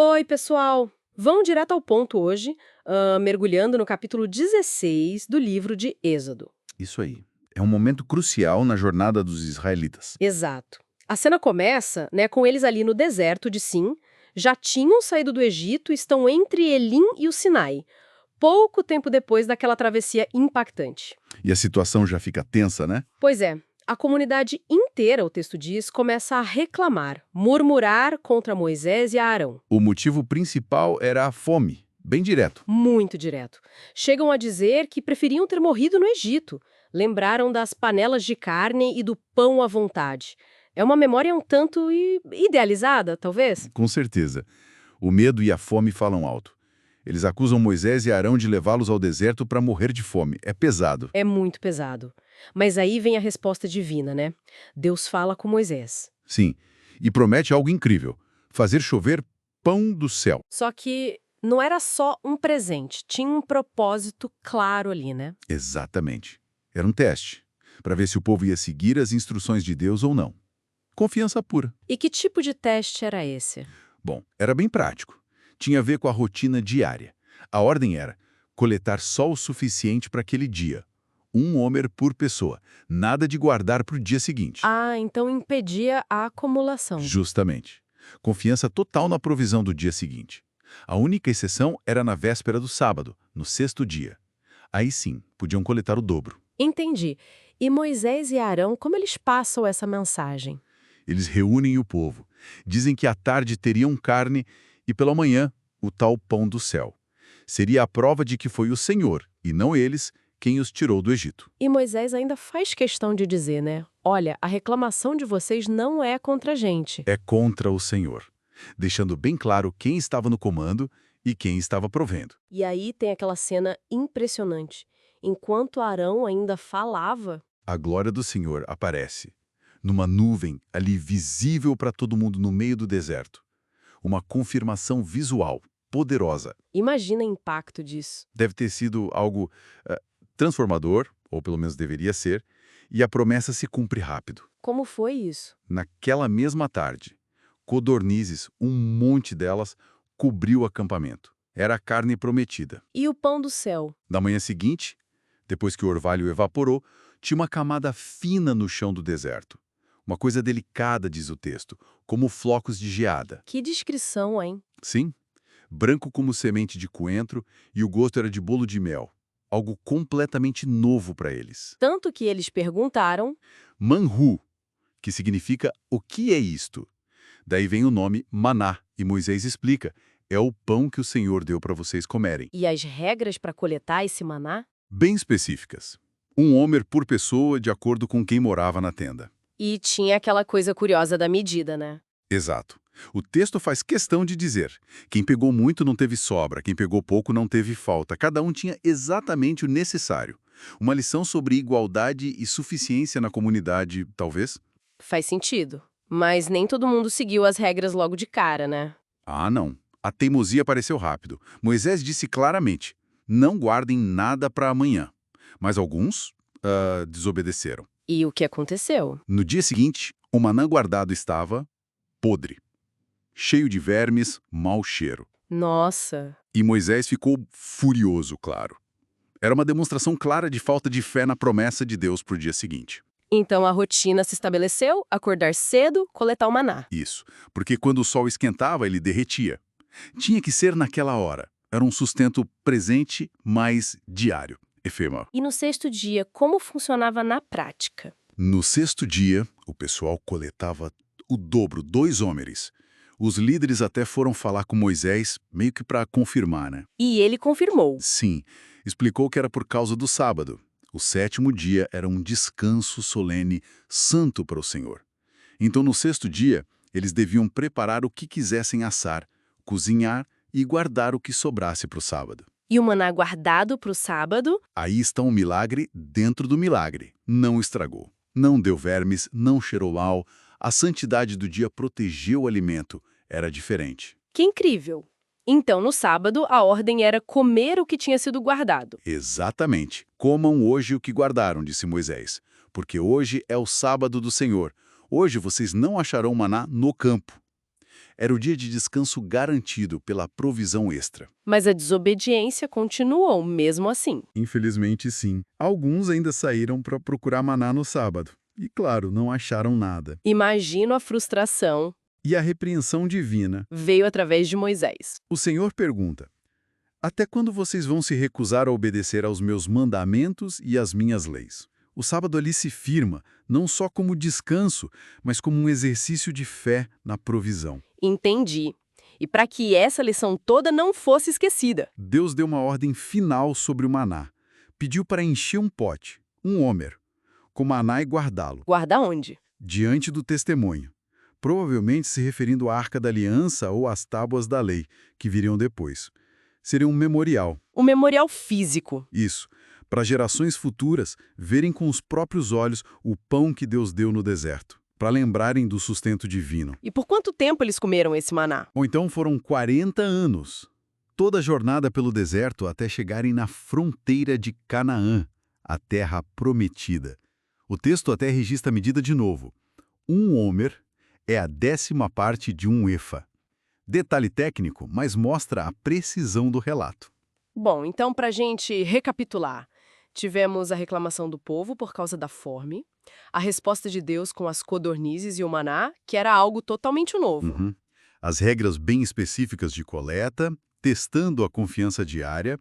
Oi, pessoal! Vamos direto ao ponto hoje, mergulhando no capítulo 16 do livro de Êxodo. Isso aí. É um momento crucial na jornada dos israelitas. Exato. A cena começa, né, com eles ali no deserto de Sim, já tinham saído do Egito e estão entre Elim e o Sinai, pouco tempo depois daquela travessia impactante. E a situação já fica tensa, né? Pois é, a comunidade inteira, o texto diz, começa a reclamar, murmurar contra Moisés e Arão. O motivo principal era a fome, bem direto. Muito direto. Chegam a dizer que preferiam ter morrido no Egito. Lembraram das panelas de carne e do pão à vontade. É uma memória um tanto idealizada, talvez? Com certeza. O medo e a fome falam alto. Eles acusam Moisés e Arão de levá-los ao deserto para morrer de fome. É pesado. É muito pesado. Mas aí vem a resposta divina, né? Deus fala com Moisés. Sim. E promete algo incrível: fazer chover pão do céu. Só que não era só um presente, tinha um propósito claro ali, né? Exatamente. Era um teste, para ver se o povo ia seguir as instruções de Deus ou não. Confiança pura. E que tipo de teste era esse? Bom, era bem prático. Tinha a ver com a rotina diária. A ordem era coletar só o suficiente para aquele dia. Um homer por pessoa. Nada de guardar para o dia seguinte. Ah, então impedia a acumulação. Justamente. Confiança total na provisão do dia seguinte. A única exceção era na véspera do sábado, no sexto dia. Aí sim, podiam coletar o dobro. Entendi. E Moisés e Arão, como eles passam essa mensagem? Eles reúnem o povo. Dizem que à tarde teriam carne e pela manhã o tal pão do céu. Seria a prova de que foi o Senhor, e não eles, quem os tirou do Egito. E Moisés ainda faz questão de dizer, né? Olha, a reclamação de vocês não é contra a gente. É contra o Senhor, deixando bem claro quem estava no comando e quem estava provendo. E aí tem aquela cena impressionante. Enquanto Arão ainda falava, A glória do Senhor aparece, numa nuvem ali visível para todo mundo no meio do deserto. Uma confirmação visual, poderosa. imagina o impacto disso. Deve ter sido algo transformador, ou pelo menos deveria ser, e a promessa se cumpre rápido. Como foi isso? Naquela mesma tarde, codornizes, um monte delas, cobriu o acampamento. Era a carne prometida. E o pão do céu? Na manhã seguinte, depois que o orvalho evaporou, tinha uma camada fina no chão do deserto. Uma coisa delicada, diz o texto, como flocos de geada. Que descrição, hein? Sim, branco como semente de coentro e o gosto era de bolo de mel. Algo completamente novo para eles. Tanto que eles perguntaram, Manhu, que significa o que é isto? Daí vem o nome maná, e Moisés explica, é o pão que o Senhor deu para vocês comerem. e as regras para coletar esse maná? Bem específicas. Um homer por pessoa de acordo com quem morava na tenda. E tinha aquela coisa curiosa da medida, né? Exato. O texto faz questão de dizer, quem pegou muito não teve sobra, quem pegou pouco não teve falta. Cada um tinha exatamente o necessário. Uma lição sobre igualdade e suficiência na comunidade, talvez? Faz sentido. Mas nem todo mundo seguiu as regras logo de cara, né? Ah, não. A teimosia apareceu rápido. Moisés disse claramente, não guardem nada para amanhã. Mas alguns desobedeceram. E o que aconteceu? No dia seguinte, o maná guardado estava podre, cheio de vermes, mau cheiro. Nossa, E Moisés ficou furioso, claro. Era uma demonstração clara de falta de fé na promessa de Deus para o dia seguinte. então a rotina se estabeleceu, acordar cedo, coletar o maná. Isso, porque quando o sol esquentava, ele derretia. Tinha que ser naquela hora. Era um sustento presente, mas diário, efêmero. E no sexto dia, como funcionava na prática? No sexto dia, o pessoal coletava o dobro, 2 homens. Os líderes até foram falar com Moisés, meio que para confirmar, né? E ele confirmou. Sim, explicou que era por causa do sábado. O sétimo dia era um descanso solene, santo para o Senhor. Então, no sexto dia, eles deviam preparar o que quisessem assar, cozinhar e guardar o que sobrasse para o sábado. E o maná guardado para o sábado? Aí está um milagre dentro do milagre. Não estragou. Não deu vermes, não cheirou mal. A santidade do dia protegeu o alimento. Era diferente. Que incrível! Então, no sábado, a ordem era comer o que tinha sido guardado. Exatamente. Comam hoje o que guardaram, disse Moisés, porque hoje é o sábado do Senhor. Hoje vocês não acharão maná no campo. Era o dia de descanso garantido pela provisão extra. Mas a desobediência continuou, mesmo assim. Infelizmente, sim. Alguns ainda saíram para procurar maná no sábado. E, claro, não acharam nada. Imagino a frustração. E a repreensão divina. Veio através de Moisés. O Senhor pergunta: até quando vocês vão se recusar a obedecer aos meus mandamentos e às minhas leis? O sábado ali se firma, não só como descanso, mas como um exercício de fé na provisão. Entendi. E para que essa lição toda não fosse esquecida. Deus deu uma ordem final sobre o maná. Pediu para encher um pote, um homer, com maná e guardá-lo, Guarda onde? diante do testemunho. Provavelmente se referindo à Arca da Aliança ou às tábuas da lei, que viriam depois. Seria um memorial. Um memorial físico. Isso, para gerações futuras verem com os próprios olhos o pão que Deus deu no deserto, para lembrarem do sustento divino. E por quanto tempo eles comeram esse maná? Ou então foram 40 anos, toda a jornada pelo deserto até chegarem na fronteira de Canaã, a terra prometida. O texto até registra a medida de novo. Um homer é a 10ª parte de um efa. Detalhe técnico, mas mostra a precisão do relato. Bom, então para a gente recapitular. Tivemos a reclamação do povo por causa da fome, a resposta de Deus com as codornizes e o maná, que era algo totalmente novo. Uhum. As regras bem específicas de coleta, testando a confiança diária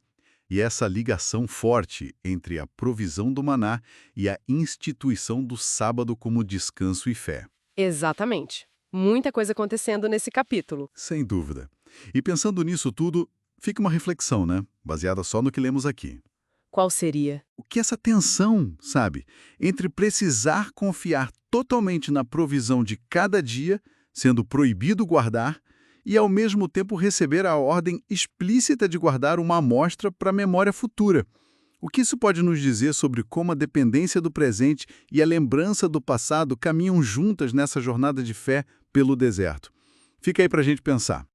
e essa ligação forte entre a provisão do maná e a instituição do sábado como descanso e fé. Exatamente. Muita coisa acontecendo nesse capítulo. Sem dúvida. E pensando nisso tudo, fica uma reflexão, né? Baseada só no que lemos aqui. Qual seria? O que essa tensão, sabe, entre precisar confiar totalmente na provisão de cada dia, sendo proibido guardar, e ao mesmo tempo receber a ordem explícita de guardar uma amostra para a memória futura. O que isso pode nos dizer sobre como a dependência do presente e a lembrança do passado caminham juntas nessa jornada de fé pelo deserto? Fica aí para a gente pensar.